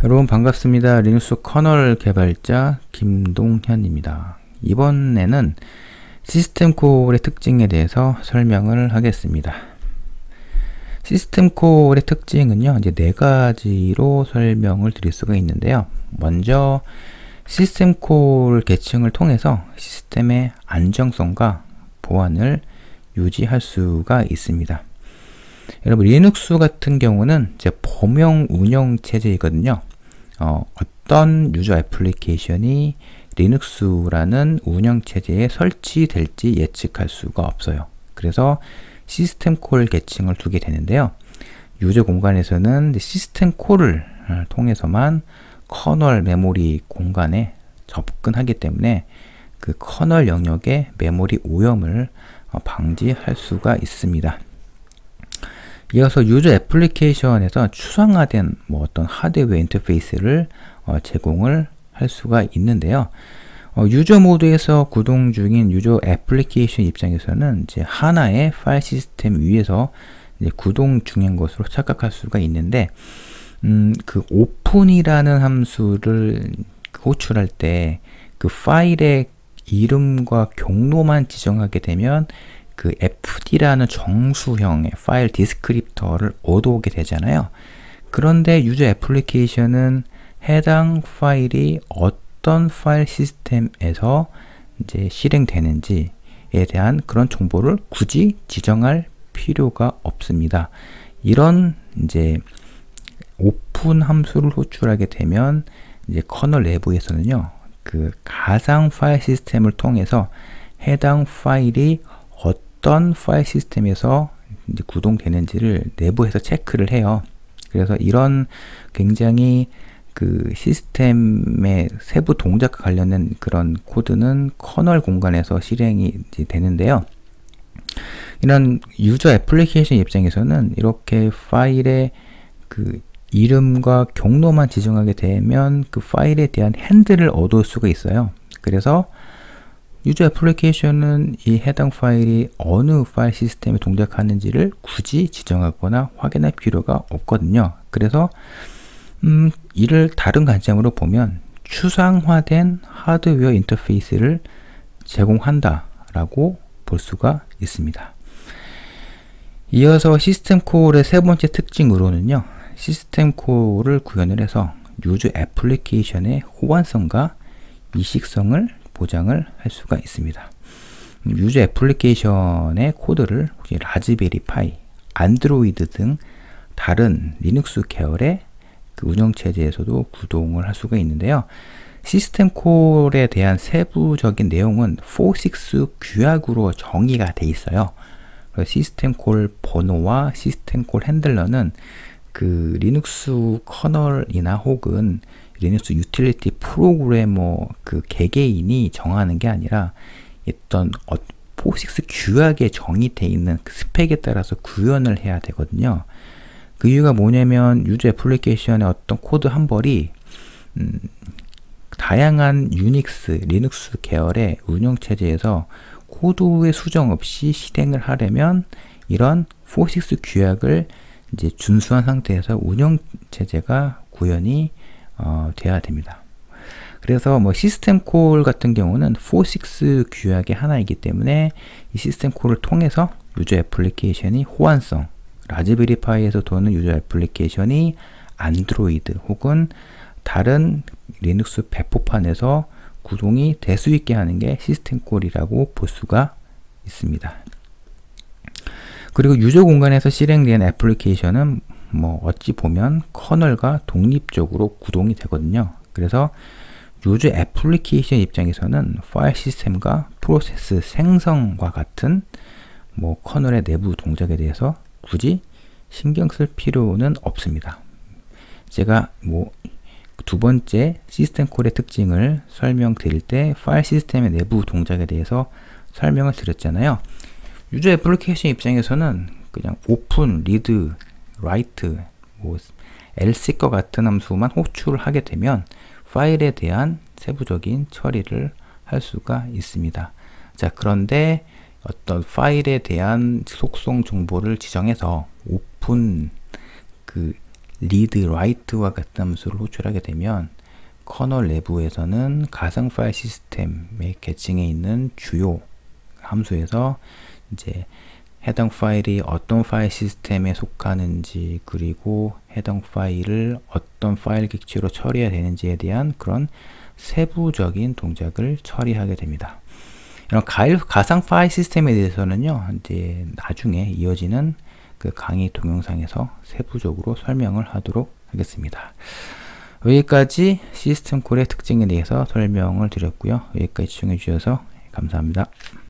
여러분 반갑습니다. 리눅스 커널 개발자 김동현입니다. 이번에는 시스템 콜의 특징에 대해서 설명을 하겠습니다. 시스템 콜의 특징은요, 이제 네 가지로 설명을 드릴 수가 있는데요. 먼저 시스템 콜 계층을 통해서 시스템의 안정성과 보안을 유지할 수가 있습니다. 여러분, 리눅스 같은 경우는 이제 범용 운영 체제이거든요. 어떤 유저 애플리케이션이 리눅스라는 운영 체제에 설치될지 예측할 수가 없어요. 그래서 시스템 콜 계층을 두게 되는데요. 유저 공간에서는 시스템 콜을 통해서만 커널 메모리 공간에 접근하기 때문에 그 커널 영역의 메모리 오염을 방지할 수가 있습니다. 이어서 유저 애플리케이션에서 추상화된 어떤 하드웨어 인터페이스를 제공을 할 수가 있는데요. 유저 모드에서 구동 중인 유저 애플리케이션 입장에서는 이제 하나의 파일 시스템 위에서 이제 구동 중인 것으로 착각할 수가 있는데, 그 open이라는 함수를 호출할 때 그 파일의 이름과 경로만 지정하게 되면 그 fd라는 정수형의 파일 디스크립터를 얻어오게 되잖아요. 그런데 유저 애플리케이션은 해당 파일이 어떤 파일 시스템에서 이제 실행되는지에 대한 그런 정보를 굳이 지정할 필요가 없습니다. 이런 이제 오픈 함수를 호출하게 되면 이제 커널 내부에서는요, 그 가상 파일 시스템을 통해서 해당 파일이 어떤 파일 시스템에서 이제 구동되는지를 내부에서 체크를 해요. 그래서 이런 굉장히 그 시스템의 세부 동작과 관련된 그런 코드는 커널 공간에서 실행이 이제 되는데요. 이런 유저 애플리케이션 입장에서는 이렇게 파일의 그 이름과 경로만 지정하게 되면 그 파일에 대한 핸들을 얻을 수가 있어요. 그래서 유저 애플리케이션은 이 해당 파일이 어느 파일 시스템에 동작하는지를 굳이 지정하거나 확인할 필요가 없거든요. 그래서 이를 다른 관점으로 보면 추상화된 하드웨어 인터페이스를 제공한다 라고 볼 수가 있습니다. 이어서 시스템 콜의 세 번째 특징으로는요, 시스템 콜을 구현을 해서 유저 애플리케이션의 호환성과 이식성을 보장을 할 수가 있습니다. 유저 애플리케이션의 코드를 라즈베리 파이, 안드로이드 등 다른 리눅스 계열의 그 운영체제에서도 구동을 할 수가 있는데요. 시스템 콜에 대한 세부적인 내용은 POSIX 규약으로 정의가 돼 있어요. 시스템 콜 번호와 시스템 콜 핸들러는 그 리눅스 커널이나 혹은 리눅스 유틸리티 프로그래머 그 개개인이 정하는 게 아니라 어떤 POSIX 규약에 정의되어 있는 그 스펙에 따라서 구현을 해야 되거든요. 그 이유가 뭐냐면 유저 애플리케이션의 어떤 코드 한 벌이 다양한 유닉스, 리눅스 계열의 운영체제에서 코드의 수정 없이 실행을 하려면 이런 POSIX 규약을 이제 준수한 상태에서 운영체제가 구현이 돼야 됩니다. 그래서 시스템 콜 같은 경우는 POSIX 규약의 하나이기 때문에 이 시스템 콜을 통해서 유저 애플리케이션이 호환성, 라즈베리 파이에서 도는 유저 애플리케이션이 안드로이드 혹은 다른 리눅스 배포판에서 구동이 될 수 있게 하는 게 시스템 콜이라고 볼 수가 있습니다. 그리고 유저 공간에서 실행된 애플리케이션은 어찌 보면 커널과 독립적으로 구동이 되거든요. 그래서 유저 애플리케이션 입장에서는 파일 시스템과 프로세스 생성과 같은 커널의 내부 동작에 대해서 굳이 신경 쓸 필요는 없습니다. 제가 두 번째 시스템 콜의 특징을 설명드릴 때 파일 시스템의 내부 동작에 대해서 설명을 드렸잖아요. 유저 애플리케이션 입장에서는 그냥 오픈, 리드, 라이트, lseek과 같은 함수만 호출을 하게 되면 파일에 대한 세부적인 처리를 할 수가 있습니다. 자, 그런데 어떤 파일에 대한 속성 정보를 지정해서 오픈 그 read, write와 같은 함수를 호출하게 되면 커널 내부에서는 가상 파일 시스템의 계층에 있는 주요 함수에서 이제 해당 파일이 어떤 파일 시스템에 속하는지, 그리고 해당 파일을 어떤 파일 객체로 처리해야 되는지에 대한 그런 세부적인 동작을 처리하게 됩니다. 이런 가상 파일 시스템에 대해서는요, 이제 나중에 이어지는 그 강의 동영상에서 세부적으로 설명을 하도록 하겠습니다. 여기까지 시스템 콜의 특징에 대해서 설명을 드렸고요. 여기까지 시청해 주셔서 감사합니다.